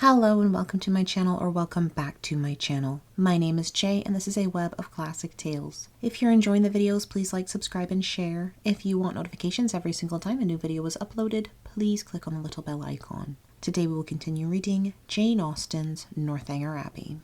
Hello and welcome to my channel, or welcome back to my channel. My name is Jay and this is a web of classic tales. If you're enjoying the videos, please like, subscribe and share. If you want notifications every single time a new video is uploaded, please click on the little bell icon. Today we will continue reading Jane Austen's Northanger Abbey.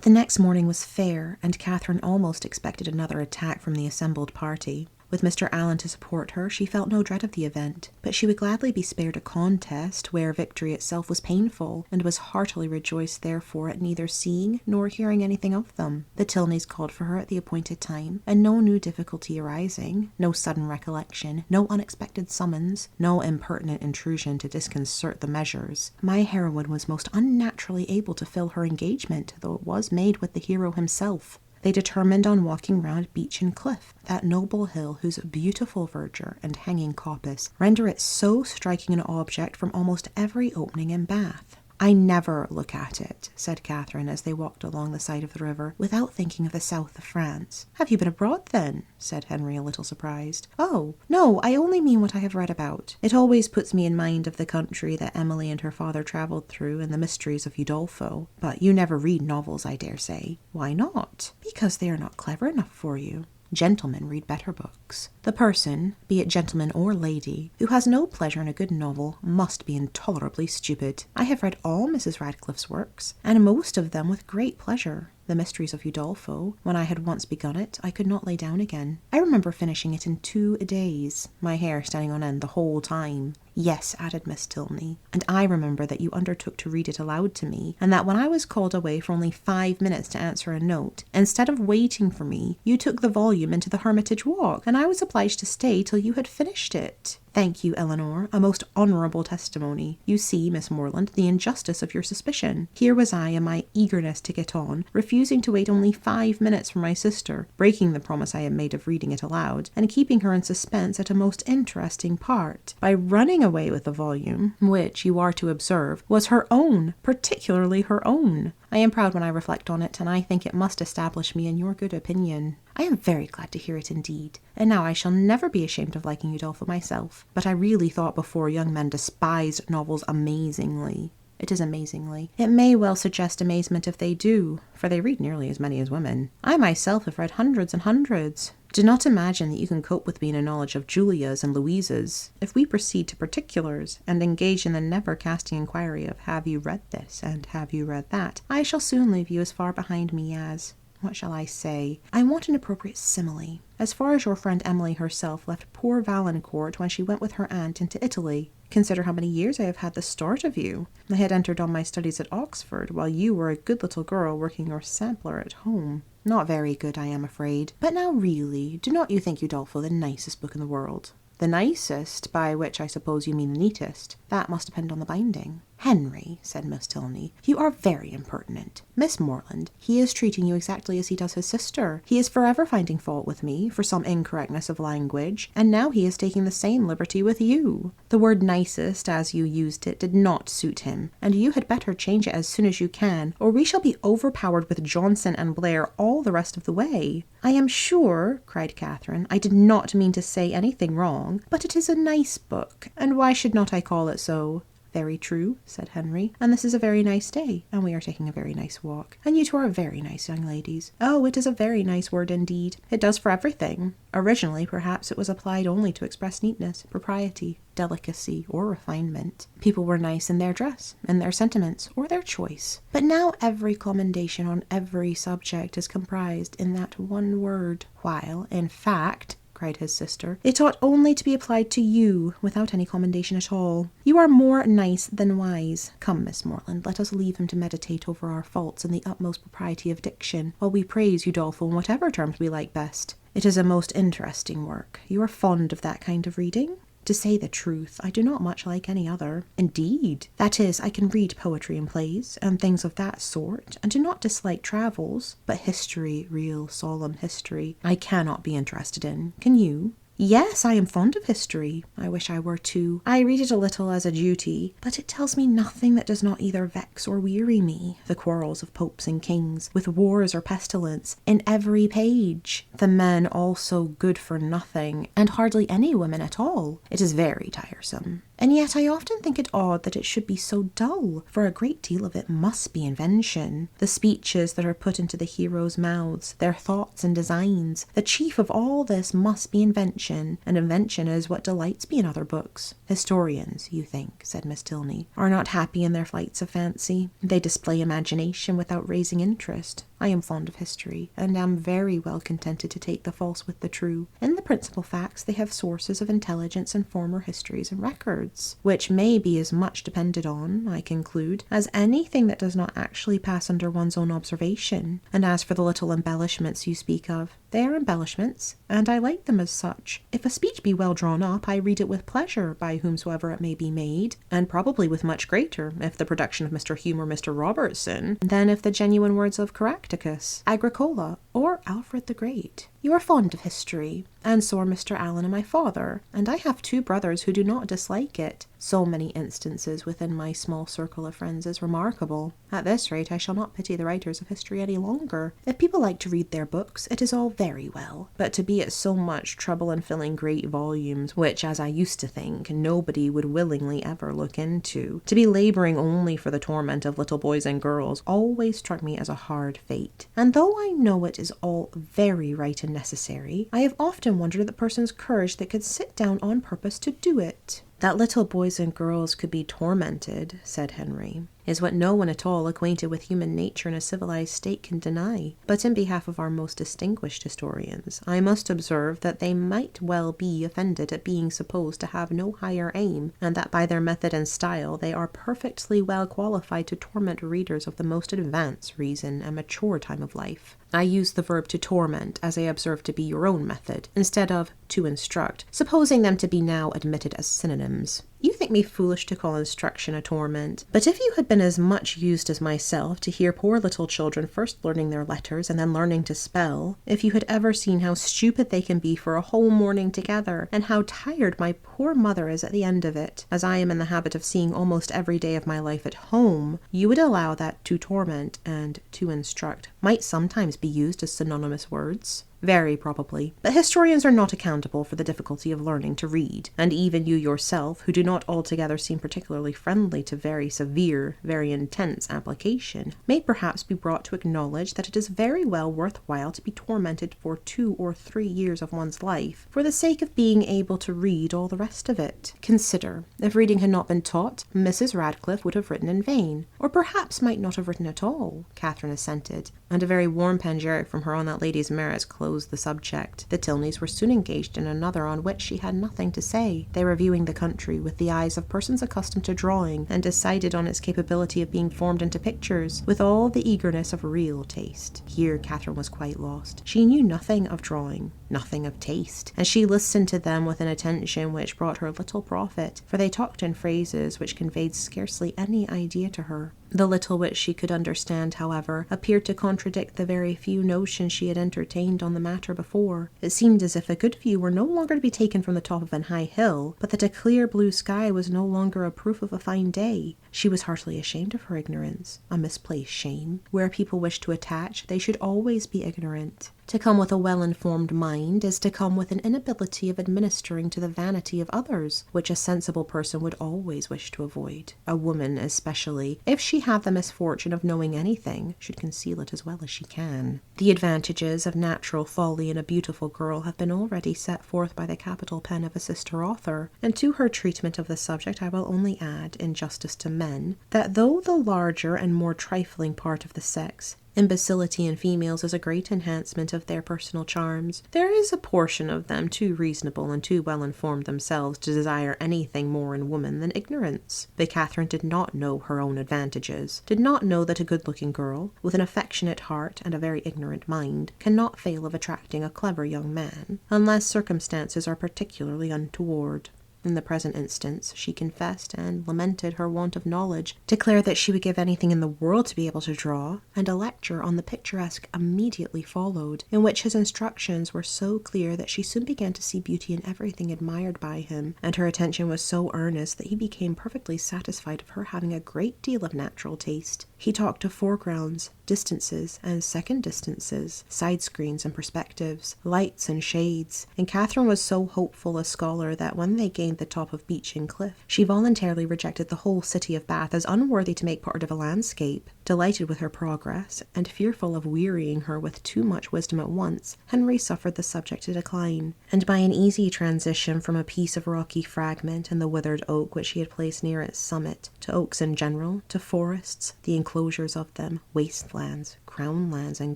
The next morning was fair, and Catherine almost expected another attack from the assembled party. With Mr. Allen to support her, she felt no dread of the event, but she would gladly be spared a contest where victory itself was painful, and was heartily rejoiced therefore at neither seeing nor hearing anything of them. The Tilneys called for her at the appointed time, and no new difficulty arising, no sudden recollection, no unexpected summons, no impertinent intrusion to disconcert the measures, my heroine was most unnaturally able to fill her engagement, though it was made with the hero himself. They determined on walking round Beech and Cliff, that noble hill whose beautiful verdure and hanging coppice render it so striking an object from almost every opening in Bath. "I never look at it," said Catherine as they walked along the side of the river, "without thinking of the south of France." "Have you been abroad then?" said Henry, a little surprised. "Oh, no, I only mean what I have read about. It always puts me in mind of the country that Emily and her father travelled through, and the mysteries of Udolpho. But you never read novels, I dare say." "Why not?" "Because they are not clever enough for you. Gentlemen read better books. The person, be it gentleman or lady, who has no pleasure in a good novel must be intolerably stupid. I have read all Mrs. Radcliffe's works, and most of them with great pleasure. The Mysteries of Udolpho, when I had once begun it, I could not lay down again. I remember finishing it in 2 days, my hair standing on end the whole time." "Yes," added Miss Tilney, "and I remember that you undertook to read it aloud to me, and that when I was called away for only 5 minutes to answer a note, instead of waiting for me, you took the volume into the Hermitage Walk, and I was obliged to stay till you had finished it." "Thank you, Eleanor, a most honourable testimony. You see, Miss Morland, the injustice of your suspicion. Here was I, in my eagerness to get on, refusing to wait only 5 minutes for my sister, breaking the promise I had made of reading it aloud, and keeping her in suspense at a most interesting part, by running away with the volume, which, you are to observe, was her own, particularly her own. I am proud when I reflect on it, and I think it must establish me in your good opinion." "I am very glad to hear it indeed, and now I shall never be ashamed of liking Udolpho myself. But I really thought before young men despised novels amazingly." "It is amazingly. It may well suggest amazement if they do, for they read nearly as many as women. I myself have read hundreds and hundreds. Do not imagine that you can cope with me in a knowledge of Julia's and Louisa's. If we proceed to particulars, and engage in the never-casting inquiry of have you read this, and have you read that, I shall soon leave you as far behind me as— what shall I say? I want an appropriate simile. As far as your friend Emily herself left poor Valancourt when she went with her aunt into Italy. Consider how many years I have had the start of you. I had entered on my studies at Oxford, while you were a good little girl working your sampler at home. Not very good, I am afraid. But now really, do not you think Udolpho the nicest book in the world?" "The nicest, by which I suppose you mean the neatest. That must depend on the binding." "Henry," said Miss Tilney, "you are very impertinent. Miss Morland, he is treating you exactly as he does his sister. He is forever finding fault with me for some incorrectness of language, and now he is taking the same liberty with you. The word nicest, as you used it, did not suit him, and you had better change it as soon as you can, or we shall be overpowered with Johnson and Blair all the rest of the way." "I am sure," cried Catherine, "I did not mean to say anything wrong, but it is a nice book, and why should not I call it so?" "Very true," said Henry, "and this is a very nice day, and we are taking a very nice walk, and you two are very nice young ladies." "Oh, it is a very nice word indeed. It does for everything. Originally, perhaps, it was applied only to express neatness, propriety, delicacy, or refinement. People were nice in their dress, in their sentiments, or their choice. But now every commendation on every subject is comprised in that one word, while, in fact," cried his sister, "it ought only to be applied to you, without any commendation at all. You are more nice than wise. Come, Miss Morland, let us leave him to meditate over our faults in the utmost propriety of diction, while we praise Udolpho in whatever terms we like best. It is a most interesting work. You are fond of that kind of reading?" "To say the truth, I do not much like any other." "Indeed?" "That is, I can read poetry and plays, and things of that sort, and do not dislike travels, but history, real solemn history, I cannot be interested in. Can you?" "Yes, I am fond of history. I wish I were too. I read it a little as a duty, but it tells me nothing that does not either vex or weary me. The quarrels of popes and kings, with wars or pestilence, in every page. The men also good for nothing, and hardly any women at all. It is very tiresome. and yet I often think it odd that it should be so dull, for a great deal of it must be invention. The speeches that are put into the heroes' mouths, their thoughts and designs, the chief of all this must be invention, and invention is what delights me in other books. Historians, you think, said Miss Tilney, are not happy in their flights of fancy. They display imagination without raising interest. I am fond of history, and am very well contented to take the false with the true. In the principal facts, they have sources of intelligence in former histories and records, which may be as much depended on, I conclude, as anything that does not actually pass under one's own observation. And as for the little embellishments you speak of, they are embellishments, and I like them as such. If a speech be well drawn up, I read it with pleasure, by whomsoever it may be made, and probably with much greater, if the production of Mr. Hume or Mr. Robertson, than if the genuine words of Caractacus, Agricola, or Alfred the Great. You are fond of history, and so are Mr. Allen and my father, and I have 2 brothers who do not dislike it. So many instances within my small circle of friends is remarkable. At this rate, I shall not pity the writers of history any longer. If people like to read their books, it is all very well, but to be at so much trouble in filling great volumes, which, as I used to think, nobody would willingly ever look into, to be labouring only for the torment of little boys and girls, always struck me as a hard fate. And though I know it is all very right and necessary, I have often wondered at the person's courage that could sit down on purpose to do it. That little boys and girls could be tormented, said Henry, is what no one at all acquainted with human nature in a civilized state can deny. But in behalf of our most distinguished historians, I must observe that they might well be offended at being supposed to have no higher aim, and that by their method and style they are perfectly well qualified to torment readers of the most advanced reason and mature time of life. I use the verb to torment, as I observe to be your own method, instead of to instruct, supposing them to be now admitted as synonyms. You think me foolish to call instruction a torment, but if you had been as much used as myself to hear poor little children first learning their letters and then learning to spell, if you had ever seen how stupid they can be for a whole morning together, and how tired my poor mother is at the end of it, as I am in the habit of seeing almost every day of my life at home, you would allow that to torment and to instruct might sometimes be used as synonymous words. Very probably. But historians are not accountable for the difficulty of learning to read, and even you yourself, who do not altogether seem particularly friendly to very severe, very intense application, may perhaps be brought to acknowledge that it is very well worthwhile to be tormented for 2 or 3 years of one's life, for the sake of being able to read all the rest of it. Consider, if reading had not been taught, Mrs. Radcliffe would have written in vain, or perhaps might not have written at all, Catherine assented, and a very warm panegyric from her on that lady's merits closed the subject. The Tilneys were soon engaged in another on which she had nothing to say. They were viewing the country with the eyes of persons accustomed to drawing, and decided on its capability of being formed into pictures, with all the eagerness of real taste. Here Catherine was quite lost. She knew nothing of drawing, nothing of taste, and she listened to them with an attention which brought her little profit, for they talked in phrases which conveyed scarcely any idea to her. The little which she could understand, however, appeared to contradict the very few notions she had entertained on the matter before. It seemed as if a good view were no longer to be taken from the top of an high hill, but that a clear blue sky was no longer a proof of a fine day. She was heartily ashamed of her ignorance, a misplaced shame. Where people wish to attach, they should always be ignorant. To come with a well-informed mind is to come with an inability of administering to the vanity of others, which a sensible person would always wish to avoid. A woman, especially, if she have the misfortune of knowing anything, should conceal it as well as she can. The advantages of natural folly in a beautiful girl have been already set forth by the capital pen of a sister author, and to her treatment of the subject I will only add, in justice to men, that though the larger and more trifling part of the sex, imbecility in females is a great enhancement of their personal charms, there is a portion of them too reasonable and too well informed themselves to desire anything more in woman than ignorance. But Catherine did not know her own advantages, did not know that a good-looking girl, with an affectionate heart and a very ignorant mind, cannot fail of attracting a clever young man, unless circumstances are particularly untoward. In the present instance, she confessed and lamented her want of knowledge, declared that she would give anything in the world to be able to draw, and a lecture on the picturesque immediately followed, in which his instructions were so clear that she soon began to see beauty in everything admired by him, and her attention was so earnest that he became perfectly satisfied of her having a great deal of natural taste. He talked of foregrounds, distances and second distances, side screens and perspectives, lights and shades, and Catherine was so hopeful a scholar that when they gained the top of Beeching Cliff, she voluntarily rejected the whole city of Bath as unworthy to make part of a landscape. Delighted with her progress, and fearful of wearying her with too much wisdom at once, Henry suffered the subject to decline, and by an easy transition from a piece of rocky fragment and the withered oak which he had placed near its summit, to oaks in general, to forests, the enclosures of them, wastelands, crown lands, and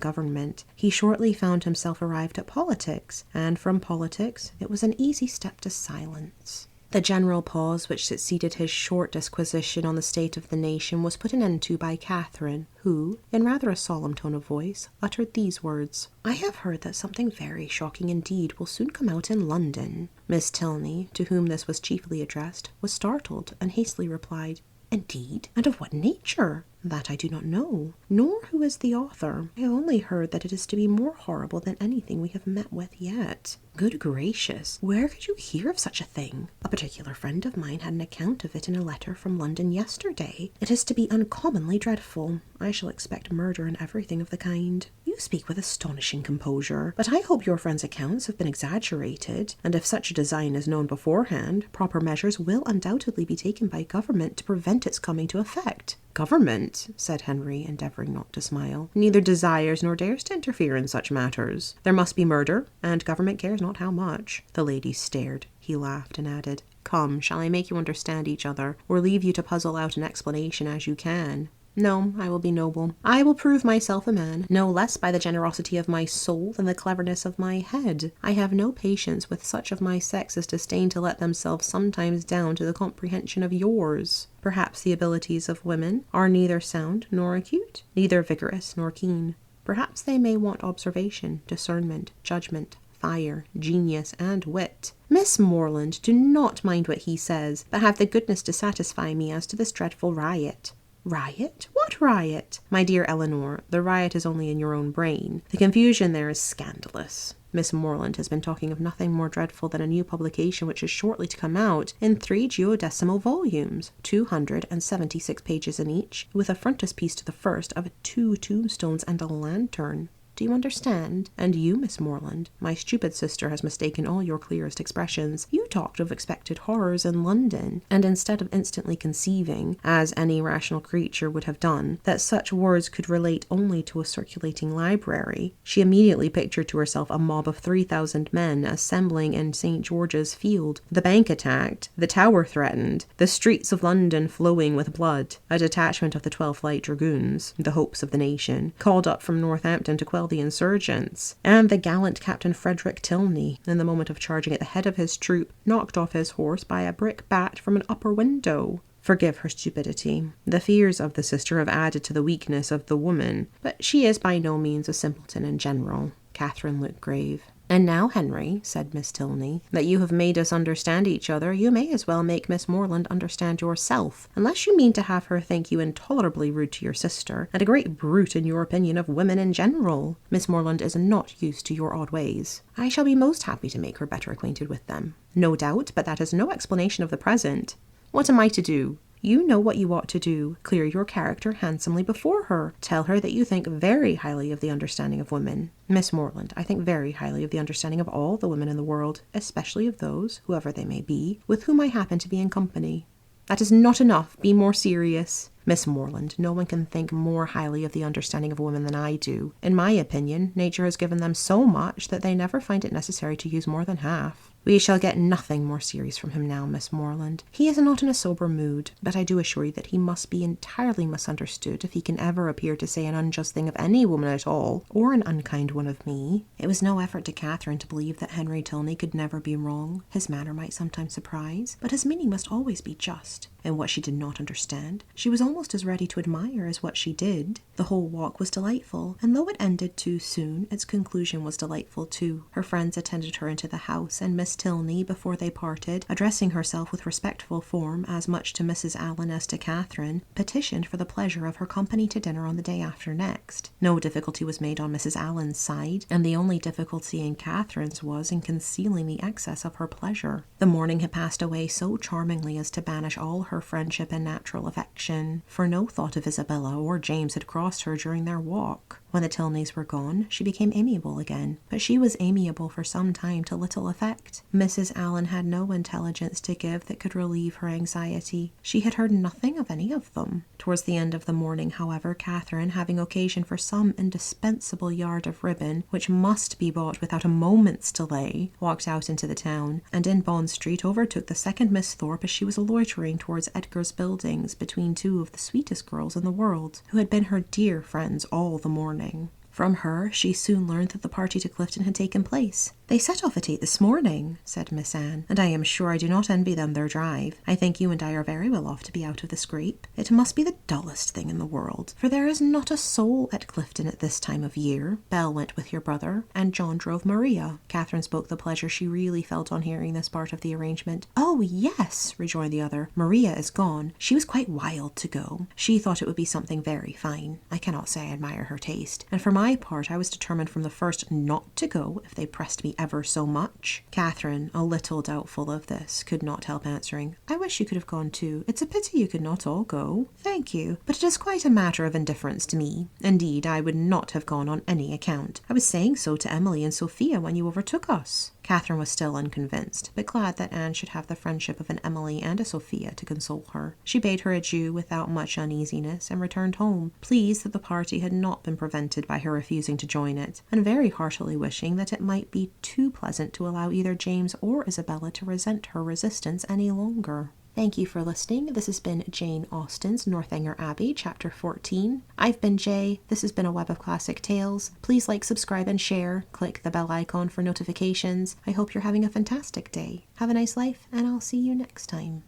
government, he shortly found himself arrived at politics, and from politics it was an easy step to silence. The general pause which succeeded his short disquisition on the state of the nation was put an end to by Catherine, who, in rather a solemn tone of voice, uttered these words: "I have heard that something very shocking indeed will soon come out in London." Miss Tilney, to whom this was chiefly addressed, was startled, and hastily replied, "Indeed? And of what nature?" "That I do not know, nor who is the author. I have only heard that it is to be more horrible than anything we have met with yet." "Good gracious, where could you hear of such a thing?" "A particular friend of mine had an account of it in a letter from London yesterday. It is to be uncommonly dreadful. I shall expect murder and everything of the kind." "You speak with astonishing composure, but I hope your friend's accounts have been exaggerated, and if such a design is known beforehand, proper measures will undoubtedly be taken by government to prevent its coming to effect." "Government," said Henry, endeavouring not to smile, "neither desires nor dares to interfere in such matters. There must be murder, and government cares not how much." The lady stared. He laughed and added, "Come, shall I make you understand each other, or leave you to puzzle out an explanation as you can?" "No, I will be noble. I will prove myself a man, no less by the generosity of my soul than the cleverness of my head. I have no patience with such of my sex as disdain to let themselves sometimes down to the comprehension of yours. Perhaps the abilities of women are neither sound nor acute, neither vigorous nor keen. Perhaps they may want observation, discernment, judgment, fire, genius, and wit. Miss Morland, do not mind what he says, but have the goodness to satisfy me as to this dreadful riot." "Riot? What riot?" "My dear Eleanor, the riot is only in your own brain. The confusion there is scandalous. Miss Morland has been talking of nothing more dreadful than a new publication which is shortly to come out in 3 duodecimo volumes, 276 pages in each, with a frontispiece to the first of 2 tombstones and a lantern. Do you understand? And you, Miss Morland, my stupid sister has mistaken all your clearest expressions. You talked of expected horrors in London, and instead of instantly conceiving, as any rational creature would have done, that such words could relate only to a circulating library, she immediately pictured to herself a mob of 3,000 men assembling in St. George's Field, the Bank attacked, the Tower threatened, the streets of London flowing with blood, a detachment of the 12th Light Dragoons, the hopes of the nation, called up from Northampton to quell the insurgents, and the gallant Captain Frederick Tilney, in the moment of charging at the head of his troop, knocked off his horse by a brick bat from an upper window. Forgive her stupidity. The fears of the sister have added to the weakness of the woman, but she is by no means a simpleton in general." Catherine looked grave. "And now, Henry," said Miss Tilney, "that you have made us understand each other, you may as well make Miss Morland understand yourself, unless you mean to have her think you intolerably rude to your sister, and a great brute in your opinion of women in general. Miss Morland is not used to your odd ways. I shall be most happy to make her better acquainted with them." "No doubt, but that is no explanation of the present." "What am I to do?" "You know what you ought to do. Clear your character handsomely before her. Tell her that you think very highly of the understanding of women." "Miss Morland, I think very highly of the understanding of all the women in the world, especially of those, whoever they may be, with whom I happen to be in company." "That is not enough. Be more serious." "Miss Morland, no one can think more highly of the understanding of women than I do. In my opinion, nature has given them so much that they never find it necessary to use more than half." "We shall get nothing more serious from him now, Miss Morland. He is not in a sober mood, but I do assure you that he must be entirely misunderstood if he can ever appear to say an unjust thing of any woman at all, or an unkind one of me." It was no effort to Catherine to believe that Henry Tilney could never be wrong. His manner might sometimes surprise, but his meaning must always be just. And what she did not understand, she was almost as ready to admire as what she did. The whole walk was delightful, and though it ended too soon, its conclusion was delightful too. Her friends attended her into the house, and Miss Tilney, before they parted, addressing herself with respectful form as much to Mrs. Allen as to Catherine, petitioned for the pleasure of her company to dinner on the day after next. No difficulty was made on Mrs. Allen's side, and the only difficulty in Catherine's was in concealing the excess of her pleasure. The morning had passed away so charmingly as to banish all her her friendship and natural affection, for no thought of Isabella or James had crossed her during their walk. When the Tilneys were gone, she became amiable again, but she was amiable for some time to little effect. Mrs. Allen had no intelligence to give that could relieve her anxiety. She had heard nothing of any of them. Towards the end of the morning, however, Catherine, having occasion for some indispensable yard of ribbon, which must be bought without a moment's delay, walked out into the town, and in Bond Street overtook the second Miss Thorpe as she was loitering towards Edgar's buildings between two of the sweetest girls in the world, who had been her dear friends all the morning. From her, she soon learned that the party to Clifton had taken place. "They set off at 8 this morning," said Miss Anne, "and I am sure I do not envy them their drive. I think you and I are very well off to be out of the scrape. It must be the dullest thing in the world, for there is not a soul at Clifton at this time of year. Belle went with your brother, and John drove Maria." Catherine spoke the pleasure she really felt on hearing this part of the arrangement. "Oh, yes," rejoined the other. "Maria is gone. She was quite wild to go. She thought it would be something very fine. I cannot say I admire her taste, and for my part I was determined from the first not to go if they pressed me ever so much." Catherine, a little doubtful of this, could not help answering, "I wish you could have gone too. It's a pity you could not all go." "Thank you, but it is quite a matter of indifference to me. Indeed, I would not have gone on any account. I was saying so to Emily and Sophia when you overtook us." Catherine was still unconvinced, but glad that Anne should have the friendship of an Emily and a Sophia to console her. She bade her adieu without much uneasiness and returned home, pleased that the party had not been prevented by her refusing to join it, and very heartily wishing that it might be too pleasant to allow either James or Isabella to resent her resistance any longer. Thank you for listening. This has been Jane Austen's Northanger Abbey, Chapter 14. I've been Jay. This has been a Web of Classic Tales. Please like, subscribe, and share. Click the bell icon for notifications. I hope you're having a fantastic day. Have a nice life, and I'll see you next time.